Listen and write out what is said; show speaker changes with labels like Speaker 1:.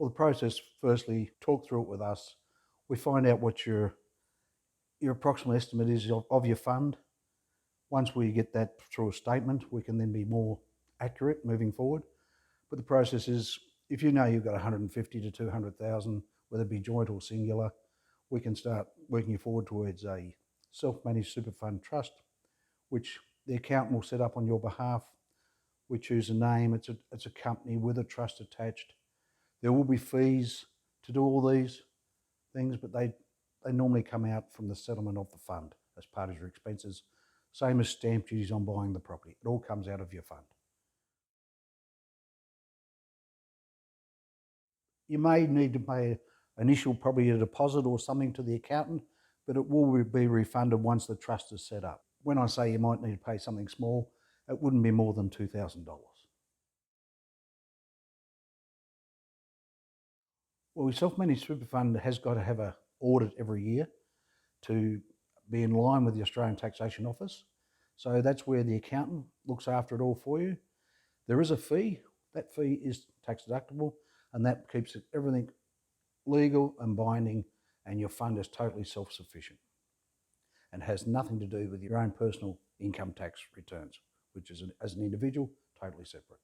Speaker 1: Well, the process, firstly, talk through it with us. We find out what your approximate estimate is of your fund. Once we get that through a statement, we can then be more accurate moving forward. But the process is, if you know you've got 150 to 200,000, whether it be joint or singular, we can start working you forward towards a self-managed super fund trust, which the accountant will set up on your behalf. We choose a name. It's a company with a trust attached. There will be fees to do all these things, but they normally come out from the settlement of the fund as part of your expenses. Same as stamp duties on buying the property. It all comes out of your fund. You may need to pay initial, probably a deposit or something to the accountant, but it will be refunded once the trust is set up. When I say you might need to pay something small, it wouldn't be more than $2,000. Well, your self-managed super fund has got to have an audit every year to be in line with the Australian Taxation Office. So that's where the accountant looks after it all for you. There is a fee. That fee is tax deductible, and that keeps everything legal and binding, and your fund is totally self-sufficient and has nothing to do with your own personal income tax returns, which is, as an individual, totally separate.